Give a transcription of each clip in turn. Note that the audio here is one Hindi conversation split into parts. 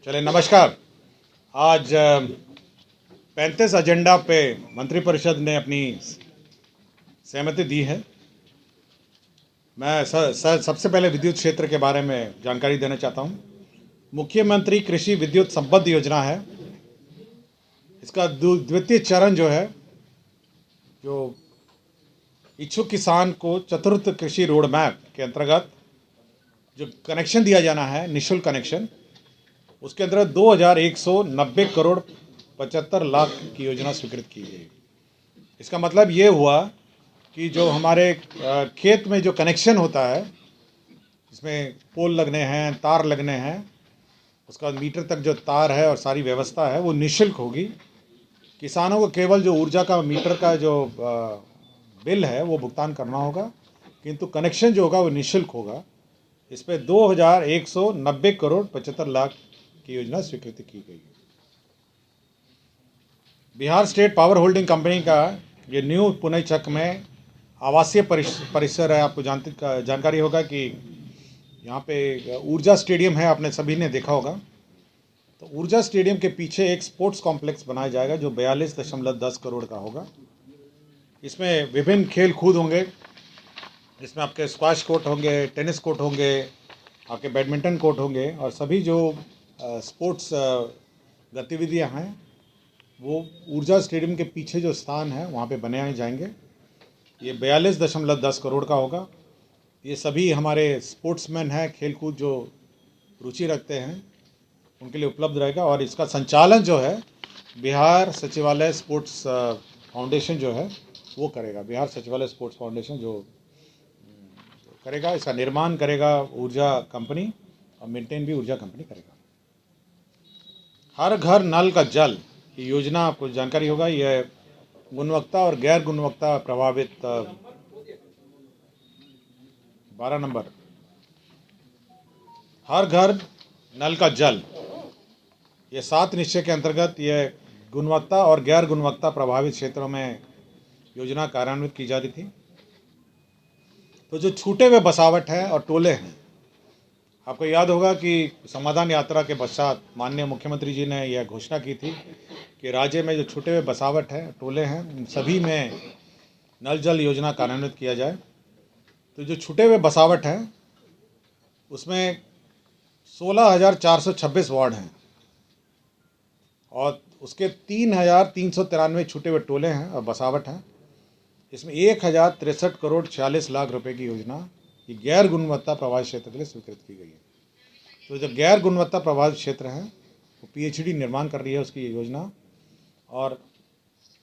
चले नमस्कार। आज 35 एजेंडा पे मंत्रिपरिषद ने अपनी सहमति दी है। मैं सबसे पहले विद्युत क्षेत्र के बारे में जानकारी देना चाहता हूँ। मुख्यमंत्री कृषि विद्युत संबद्ध योजना है। इसका द्वितीय चरण जो है, जो इच्छुक किसान को चतुर्थ कृषि रोड मैप के अंतर्गत जो कनेक्शन दिया जाना है, निःशुल्क कनेक्शन, उसके अंदर 2190 करोड़ 75 लाख की योजना स्वीकृत की गई। इसका मतलब ये हुआ कि जो हमारे खेत में जो कनेक्शन होता है, इसमें पोल लगने हैं, तार लगने हैं, उसका मीटर तक जो तार है और सारी व्यवस्था है वो निःशुल्क होगी। किसानों को केवल जो ऊर्जा का मीटर का जो बिल है वो भुगतान करना होगा, किंतु कनेक्शन जो होगा वो निःशुल्क होगा। इस पर 2190 करोड़ 75 लाख की योजना स्वीकृति की गई है। Bihar state power holding company का ये न्यू पुणे चक में आवासीय परिसर है। आपको जानकारी होगा कि यहाँ पे ऊर्जा स्टेडियम है, आपने सभी ने देखा होगा। तो ऊर्जा स्टेडियम के पीछे एक स्पोर्ट्स कॉम्प्लेक्स बनाया जाएगा जो 42.10 करोड़ का होगा। इसमें विभिन्न खेल कूद होंगे। इसमें आपके स्क्वाश कोर्ट होंगे, टेनिस कोर्ट होंगे, आपके बैडमिंटन कोर्ट होंगे, और सभी जो स्पोर्ट्स गतिविधियां हैं वो ऊर्जा स्टेडियम के पीछे जो स्थान है वहाँ पे बनाए जाएंगे। ये 42.10 करोड़ का होगा। ये सभी हमारे स्पोर्ट्समैन हैं, खेलकूद जो रुचि रखते हैं उनके लिए उपलब्ध रहेगा। और इसका संचालन जो है बिहार सचिवालय स्पोर्ट्स फाउंडेशन जो है वो करेगा। बिहार सचिवालय स्पोर्ट्स फाउंडेशन जो करेगा, इसका निर्माण करेगा ऊर्जा कंपनी, और मेंटेन भी ऊर्जा कंपनी करेगा। हर घर नल का जल ये योजना, आपको जानकारी होगा, यह गुणवत्ता और गैर गुणवत्ता प्रभावित 12 नंबर, हर घर नल का जल, ये 7 निश्चय के अंतर्गत यह गुणवत्ता और गैर गुणवत्ता प्रभावित क्षेत्रों में योजना कार्यान्वित की जा रही थी। तो जो छूटे हुए बसावट है और टोले हैं, आपको याद होगा कि समाधान यात्रा के पश्चात माननीय मुख्यमंत्री जी ने यह घोषणा की थी कि राज्य में जो छूटे हुए बसावट है, टोले हैं, उन सभी में नल जल योजना कार्यान्वित किया जाए। तो जो छूटे हुए बसावट है उसमें 16,426 वार्ड हैं और उसके 3,393 छूटे हुए टोले हैं और बसावट हैं। इसमें 1,063 करोड़ 46 लाख रुपए की योजना ये गैर गुणवत्ता प्रभावित क्षेत्र के लिए स्वीकृत की गई है। तो जो गैर गुणवत्ता प्रभावित क्षेत्र हैं वो PhD निर्माण कर रही है उसकी योजना, और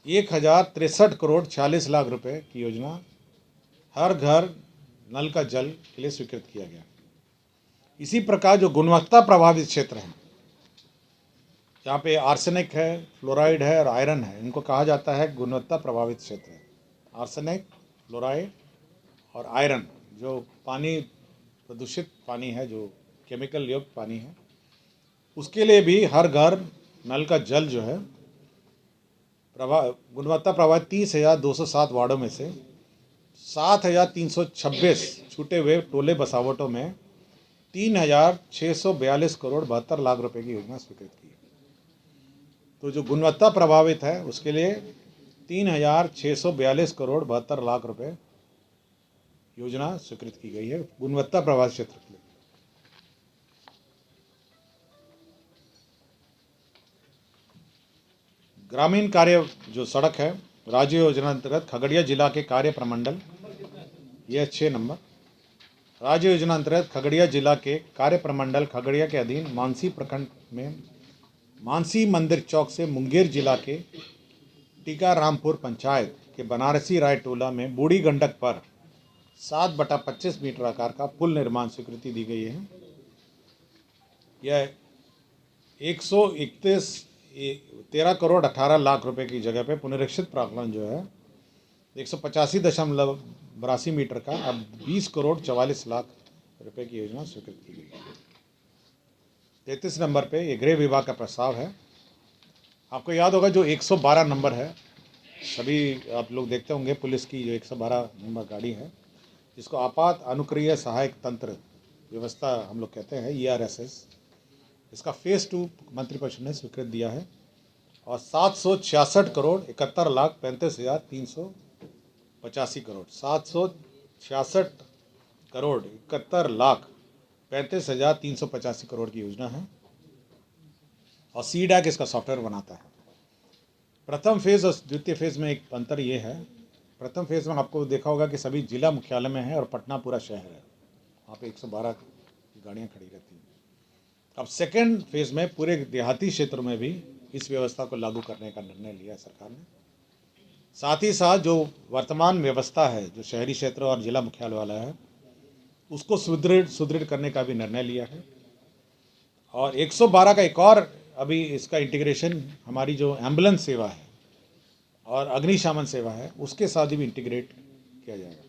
1,063 करोड़ 46 लाख रुपए की योजना हर घर नल का जल के लिए स्वीकृत किया गया। इसी प्रकार जो गुणवत्ता प्रभावित क्षेत्र हैं, जहाँ पे आर्सेनिक है, फ्लोराइड है और आयरन है, इनको कहा जाता है गुणवत्ता प्रभावित क्षेत्र है। आर्सेनिक, फ्लोराइड और आयरन, जो पानी प्रदूषित पानी है, जो केमिकल युक्त पानी है, उसके लिए भी हर घर नल का जल जो है गुणवत्ता प्रभावित 30,207 वार्डों में से 7,326 छूटे हुए टोले बसावटों में 3,642 करोड़ 72 लाख रुपए की योजना स्वीकृत की। तो जो गुणवत्ता प्रभावित है उसके लिए 3,642 करोड़ 72 लाख रुपए योजना स्वीकृत की गई है गुणवत्ता प्रभावित क्षेत्र के लिए। ग्रामीण कार्य जो सड़क है, राज्य योजना अंतर्गत खगड़िया जिला के कार्य प्रमंडल, यह 6 नंबर, राज्य योजना अंतर्गत खगड़िया जिला के कार्य प्रमंडल खगड़िया के अधीन मानसी प्रखंड में मानसी मंदिर चौक से मुंगेर जिला के टीकारामपुर पंचायत के बनारसी राय टोला में बूढ़ी गंडक पर 7/25 मीटर आकार का पुल निर्माण स्वीकृति दी गई है। यह 13 करोड़ 18 लाख रुपए की जगह पे पुनरीक्षित प्रांगण जो है 185.82 मीटर का अब 20 करोड़ 44 लाख रुपए की योजना स्वीकृत की गई है। 33 नंबर पे ये गृह विभाग का प्रस्ताव है। आपको याद होगा जो 112 नंबर है, सभी आप लोग देखते होंगे, पुलिस की जो 112 नंबर गाड़ी है, जिसको आपात अनुक्रिया सहायक तंत्र व्यवस्था हम लोग कहते हैं, ERSS, इसका फेज़ 2 मंत्रिपरिषद ने स्वीकृत दिया है और 766 करोड़ 71,35,385 करोड़ 766 करोड़ 71,35,385 करोड़ की योजना है और सीडैक इसका सॉफ्टवेयर बनाता है। प्रथम फेज़ और द्वितीय फेज़ में एक अंतर ये है, प्रथम फेज़ में आपको देखा होगा कि सभी जिला मुख्यालय में है और पटना पूरा शहर है, वहाँ पे 112 गाड़ियाँ खड़ी रहती हैं। अब सेकेंड फेज़ में पूरे देहाती क्षेत्रों में भी इस व्यवस्था को लागू करने का निर्णय लिया सरकार ने। साथ ही साथ जो वर्तमान व्यवस्था है, जो शहरी क्षेत्र और जिला मुख्यालय वाला है, उसको सुदृढ़ करने का भी निर्णय लिया है। और 112 का एक और अभी इसका इंटीग्रेशन हमारी जो एम्बुलेंस सेवा है और अग्निशमन सेवा है उसके साथ भी इंटीग्रेट किया जाएगा,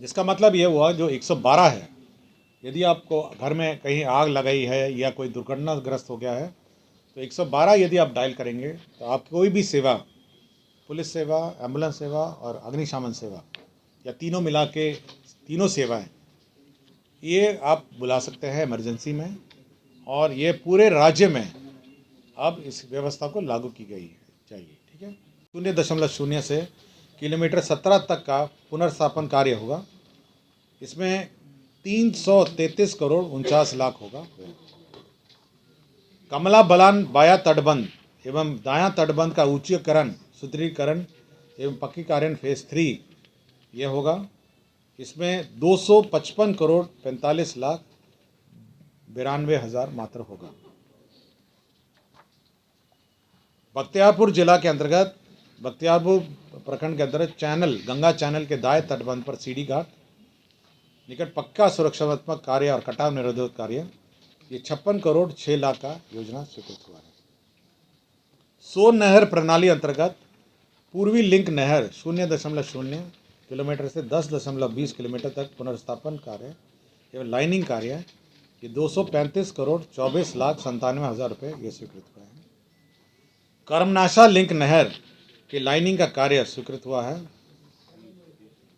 जिसका मतलब ये हुआ जो 112 है, यदि आपको घर में कहीं आग लगाई है या कोई दुर्घटनाग्रस्त हो गया है तो 112 यदि आप डायल करेंगे तो आप कोई भी सेवा, पुलिस सेवा, एम्बुलेंस सेवा और अग्निशमन सेवा या तीनों मिला के तीनों सेवाएं ये आप बुला सकते हैं इमरजेंसी में। और ये पूरे राज्य में अब इस व्यवस्था को लागू की गई है चाहिए। ठीक है, 0.0 से किलोमीटर 17 तक का पुनर्स्थापन कार्य होगा। इसमें 333 करोड़ 49 लाख होगा। कमला बलान बाया तटबंध एवं दायां तटबंध का ऊंचीकरण, सुदृढ़ीकरण एवं पक्कीकरण फेज़ 3 ये होगा। इसमें 255 करोड़ 45 लाख 92,000 मात्र होगा। बख्तियारपुर जिला के अंतर्गत बख्तियारपुर प्रखंड के अंतर्गत चैनल, गंगा चैनल के दाएं तटबंध पर सीढ़ी घाट निकट पक्का सुरक्षात्मक कार्य और कटाव निरोधक कार्य, ये 56 करोड़ 6 लाख का योजना स्वीकृत हुआ है। सोन नहर प्रणाली अंतर्गत पूर्वी लिंक नहर 0.0 किलोमीटर से 10.20 किलोमीटर तक पुनर्स्थापन कार्य एवं लाइनिंग कार्य, ये 235 करोड़ 24 लाख 97,000 रुपये ये स्वीकृत हुआ है। कर्मनाशा लिंक नहर की लाइनिंग का कार्य स्वीकृत हुआ है,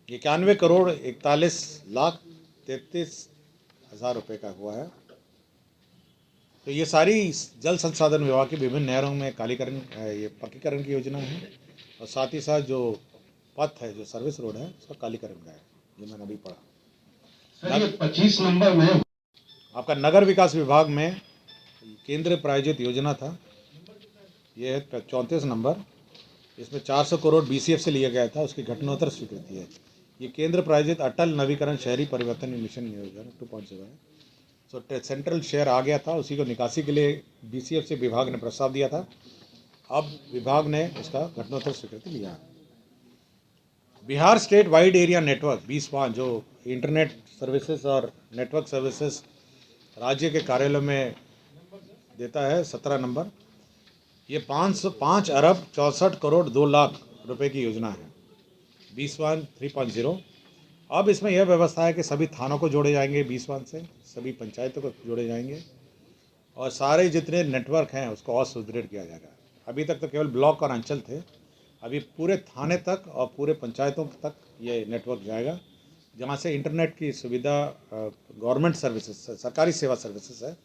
91 करोड़ 41 लाख 33,000 रुपये का हुआ है। तो ये सारी जल संसाधन विभाग की विभिन्न नहरों में कालीकरण, ये पक्कीकरण की योजना है और साथ ही साथ जो पथ है, जो सर्विस रोड है, उसका कालीकरण का है, जो मैंने अभी पढ़ा। 25 नंबर में आपका नगर विकास विभाग में केंद्र प्रायोजित योजना था, ये है 34 नंबर। इसमें 400 करोड़ BCF से लिया गया था, उसकी घटनोत्तर स्वीकृति है। ये केंद्र प्रायोजित अटल नवीकरण शहरी परिवर्तन मिशन योजना 2.0 है। सो सेंट्रल शेयर आ गया था, उसी को निकासी के लिए BCF से विभाग ने प्रस्ताव दिया था। अब विभाग ने उसका घटनोत्तर स्वीकृति लिया है। Bihar state wide area network 20 जो इंटरनेट सर्विसेज और नेटवर्क सर्विसेज राज्य के कार्यालय में देता है, 17 नंबर, ये 505 अरब 64 करोड़ 2 लाख रुपए की योजना है, 3.0। अब इसमें यह व्यवस्था है कि सभी थानों को जोड़े जाएंगे 20 से, सभी पंचायतों को जोड़े जाएंगे और सारे जितने नेटवर्क हैं उसको और सुदृढ़ किया जाएगा। अभी तक तो केवल ब्लॉक और अंचल थे, अभी पूरे थाने तक और पूरे पंचायतों तक ये नेटवर्क जाएगा, जहाँ से इंटरनेट की सुविधा गवर्नमेंट सर्विसेज, सरकारी सेवा सर्विसेज है,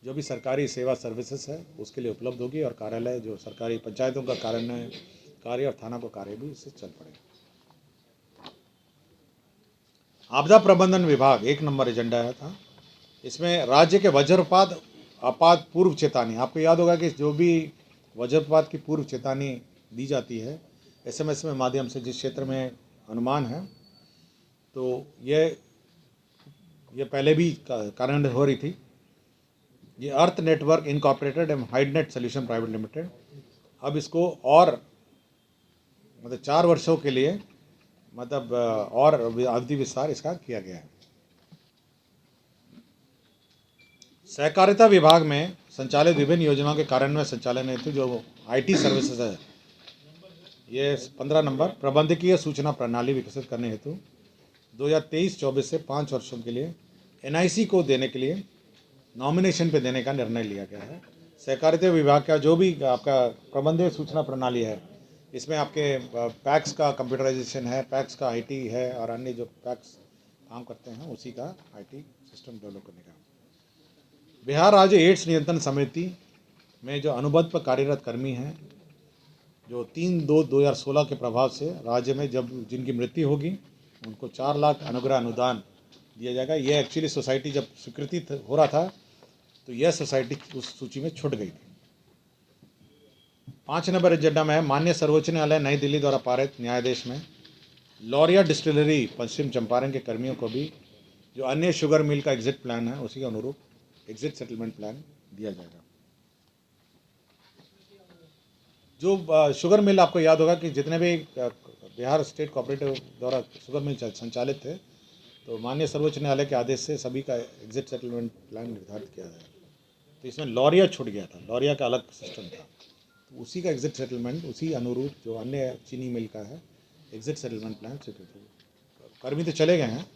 जो भी सरकारी सेवा सर्विसेज है उसके लिए उपलब्ध होगी और कार्यालय जो सरकारी पंचायतों का कार्य और थाना का कार्य भी इससे चल पड़ेगा। आपदा प्रबंधन विभाग 1 नंबर एजेंडा है था। इसमें राज्य के वज्रपात आपात पूर्व चेतावनी, आपको याद होगा कि जो भी वज्रपात की पूर्व चेतावनी दी जाती है SMS में माध्यम से, जिस क्षेत्र में अनुमान है, तो ये पहले भी कार्यान्वित हो रही थी। ये अर्थ नेटवर्क इनकॉर्पोरेटेड एवं हाइडनेट सोल्यूशन प्राइवेट लिमिटेड, अब इसको और मतलब 4 वर्षों के लिए मतलब और अवधि विस्तार इसका किया गया है। सहकारिता विभाग में संचालित विभिन्न योजनाओं के कार्यान्वयन संचालन हेतु जो IT सर्विसेज है, ये 15 नंबर, प्रबंधकीय सूचना प्रणाली विकसित करने हेतु 2023-24 से 5 वर्षों के लिए NIC को देने के लिए नॉमिनेशन पे देने का निर्णय लिया गया है। सहकारिता विभाग का जो भी आपका प्रबंधीय सूचना प्रणाली है, इसमें आपके पैक्स का कंप्यूटराइजेशन है, पैक्स का IT है और अन्य जो पैक्स काम करते हैं उसी का IT सिस्टम डेवलप करने का। बिहार राज्य एड्स नियंत्रण समिति में जो अनुबंध पर कार्यरत कर्मी हैं, जो 3/2/2016 के प्रभाव से राज्य में जब जिनकी मृत्यु होगी उनको 4 लाख अनुग्रह अनुदान दिया जाएगा। ये एक्चुअली सोसाइटी जब स्वीकृति हो रहा था तो यह सोसाइटी उस सूची में छूट गई थी। 5 नंबर एजेंडा में है माननीय सर्वोच्च न्यायालय नई दिल्ली द्वारा पारित न्यायादेश में लॉरिया डिस्टिलरी पश्चिम चंपारण के कर्मियों को भी जो अन्य शुगर मिल का एग्जिट प्लान है उसी के अनुरूप एग्जिट सेटलमेंट प्लान दिया जाएगा। जो शुगर मिल, आपको याद होगा कि जितने भी बिहार स्टेट कोऑपरेटिव द्वारा शुगर मिल संचालित थे, तो माननीय सर्वोच्च न्यायालय के आदेश से सभी का एग्जिट सेटलमेंट प्लान निर्धारित किया गया। तो इसमें लॉरिया छूट गया था, लॉरिया का अलग सिस्टम था, तो उसी का एग्जिट सेटलमेंट उसी अनुरूप जो अन्य चीनी मिल का है एग्जिट सेटलमेंट प्लान स्वीकृत हुआ। कर्मी तो चले गए हैं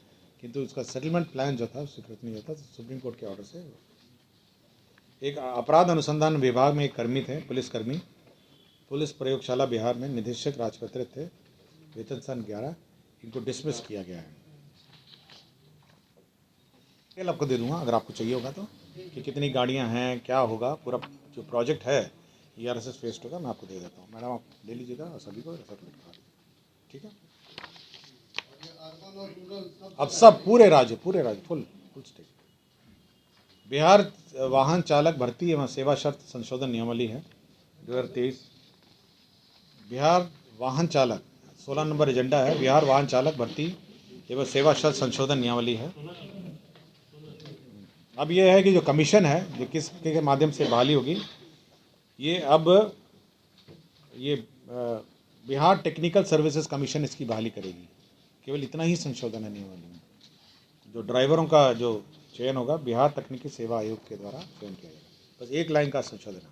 किंतु उसका सेटलमेंट प्लान जो था स्वीकृत नहीं होता, तो सुप्रीम कोर्ट के ऑर्डर से। एक अपराध अनुसंधान विभाग में एक कर्मी थे, पुलिसकर्मी, पुलिस प्रयोगशाला बिहार में निदेशक राजपत्रित थे, वेतन सन 11, इनको डिसमिस किया गया है। डिटेल आपको दे दूंगा अगर आपको चाहिए होगा तो, कि कितनी गाड़ियां हैं, क्या होगा, पूरा जो प्रोजेक्ट है ERSS फेस 2 का मैं आपको दे देता हूँ। मैडम आप ले लीजिएगा और सभी को सर्कुलेट करा दीजिए, ठीक है। अब सब पूरे राज्य फुल स्टेट। बिहार वाहन चालक भर्ती एवं सेवा शर्त संशोधन नियमावली है 2023। बिहार वाहन चालक 16 नंबर एजेंडा है, बिहार वाहन चालक भर्ती एवं सेवा शर्त संशोधन नियमावली है। अब यह है कि जो कमीशन है जो किसके माध्यम से बहाली होगी, ये अब बिहार टेक्निकल सर्विसेज कमीशन इसकी बहाली करेगी। केवल इतना ही संशोधन है नियमावली में। जो ड्राइवरों का जो चयन होगा बिहार तकनीकी सेवा आयोग के द्वारा चयन किया जाएगा। बस एक लाइन का संशोधन है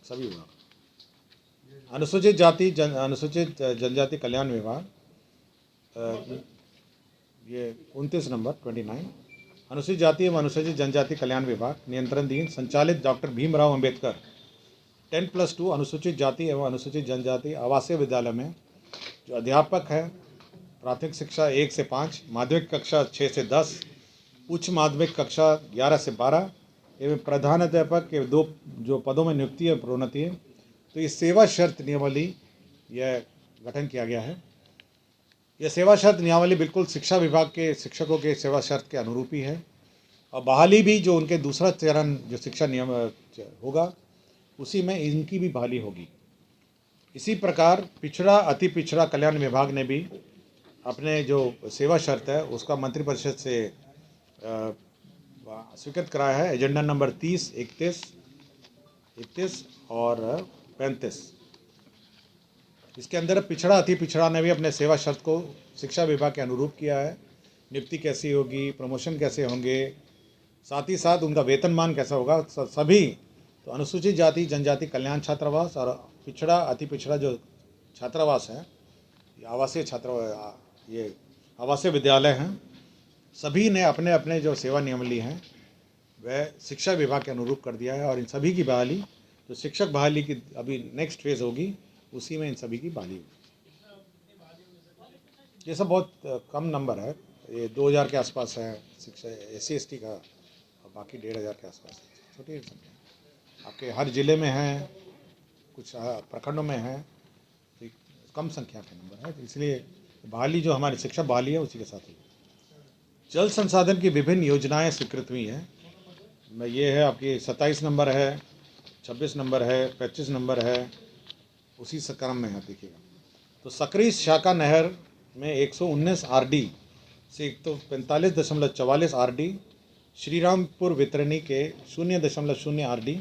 सभी विभाग। अनुसूचित जनजाति कल्याण विभाग, ये 29 नंबर 29, अनुसूचित जाति एवं अनुसूचित जनजाति कल्याण विभाग नियंत्रणाधीन संचालित डॉक्टर भीमराव अंबेडकर 10+2 अनुसूचित जाति एवं अनुसूचित जनजाति आवासीय विद्यालय में जो अध्यापक है, प्राथमिक शिक्षा 1 से 5, माध्यमिक कक्षा 6 से 10, उच्च माध्यमिक कक्षा 11 से 12 एवं प्रधानाध्यापक के 2 जो पदों में नियुक्ति और प्रोन्नति है, तो ये सेवा शर्त नियमावली यह गठन किया गया है। यह सेवा शर्त नियमावली बिल्कुल शिक्षा विभाग के शिक्षकों के सेवा शर्त के अनुरूप ही है, और बहाली भी जो उनके दूसरा चरण जो शिक्षा नियम होगा उसी में इनकी भी बहाली होगी। इसी प्रकार पिछड़ा अति पिछड़ा कल्याण विभाग ने भी अपने जो सेवा शर्त है उसका मंत्रिपरिषद से स्वीकृत कराया है। एजेंडा नंबर 30, 31 और 35। इसके अंदर पिछड़ा अति पिछड़ा ने भी अपने सेवा शर्त को शिक्षा विभाग के अनुरूप किया है। नियुक्ति कैसी होगी, प्रमोशन कैसे होंगे, साथ ही साथ उनका वेतनमान कैसा होगा, सभी। तो अनुसूचित जाति जनजाति कल्याण छात्रावास और पिछड़ा अति पिछड़ा जो छात्रावास है, ये आवासीय विद्यालय हैं, सभी ने अपने अपने जो सेवा नियमावली हैं वह शिक्षा विभाग के अनुरूप कर दिया है। और इन सभी की बहाली जो शिक्षक बहाली की अभी नेक्स्ट फेज़ होगी उसी में इन सभी की बहाली होगी। ये सब बहुत कम नंबर है, ये 2000 के आसपास है शिक्षा SC/ST का, और बाकी 1500 के आसपास है, छोटी संख्या। आपके हर ज़िले में है, कुछ प्रखंडों में है, तो कम संख्या के नंबर है, इसलिए बहाली जो हमारी शिक्षा बहाली है उसी के साथ हुई। जल संसाधन की विभिन्न योजनाएं स्वीकृत हुई हैं। मैं ये है आपकी 27 नंबर है, 26 नंबर है, 25 नंबर है, उसी क्रम में है, देखिएगा। तो सकरी शाखा नहर में 119 RD से 145.44 RD, श्रीरामपुर वितरणी के 0.0 RD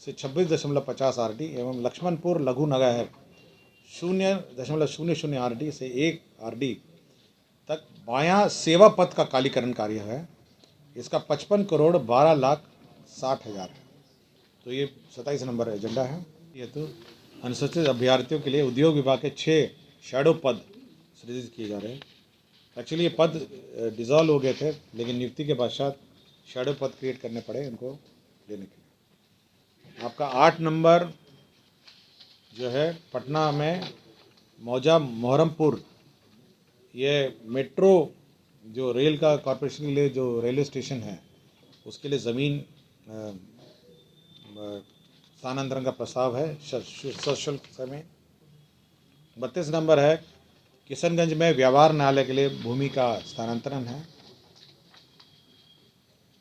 से 26.50 RD एवं लक्ष्मणपुर लघु नहर 0.00 RD से 1 RD तक बायां सेवा पथ का कालीकरण कार्य है। इसका 55 करोड़ 12 लाख 60 हज़ार है। तो ये 27 नंबर एजेंडा है। ये तो अनुसूचित अभ्यर्थियों के लिए उद्योग विभाग के 6 शैडो पद सृजित किए जा रहे हैं। एक्चुअली ये पद डिज़ोल्व हो गए थे, लेकिन नियुक्ति के पश्चात शैडो पद क्रिएट करने पड़े इनको लेने के लिए। आपका 8 नंबर जो है पटना में मौजा मोहरमपुर, ये मेट्रो जो रेल का कॉरपोरेशन के लिए जो रेलवे स्टेशन है उसके लिए ज़मीन स्थानांतरण का प्रस्ताव है सशुल्क समय। 32 नंबर है किशनगंज में व्यवहार न्यायालय के लिए भूमि का स्थानांतरण है।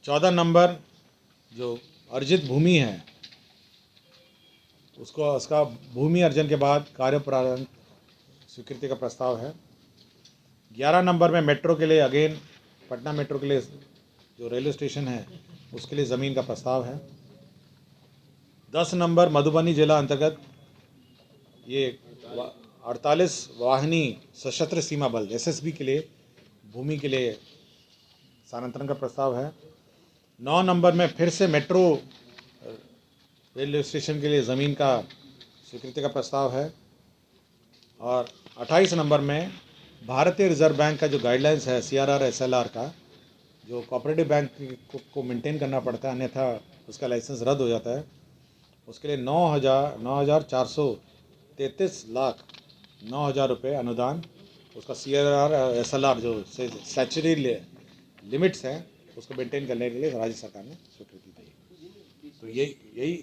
14 नंबर जो अर्जित भूमि है उसका भूमि अर्जन के बाद कार्य प्रारंभ स्वीकृति का प्रस्ताव है। 11 नंबर में मेट्रो के लिए अगेन पटना मेट्रो के लिए जो रेलवे स्टेशन है उसके लिए ज़मीन का प्रस्ताव है। 10 नंबर मधुबनी जिला अंतर्गत ये 48 वाहिनी सशस्त्र सीमा बल SSB के लिए भूमि के लिए स्थानांतरण का प्रस्ताव है। 9 नंबर में फिर से मेट्रो रेलवे स्टेशन के लिए ज़मीन का स्वीकृति का प्रस्ताव है। और 28 नंबर में भारतीय रिजर्व बैंक का जो गाइडलाइंस है CRR SLR का, जो कोऑपरेटिव बैंक को मेंटेन करना पड़ता है अन्यथा उसका लाइसेंस रद्द हो जाता है, उसके लिए 9,433,09,000 रुपये अनुदान, उसका CRR SLR जो स्टैच्यूटरी लिमिट्स हैं उसको मेंटेन करने के लिए राज्य सरकार ने स्वीकृति दी। तो यही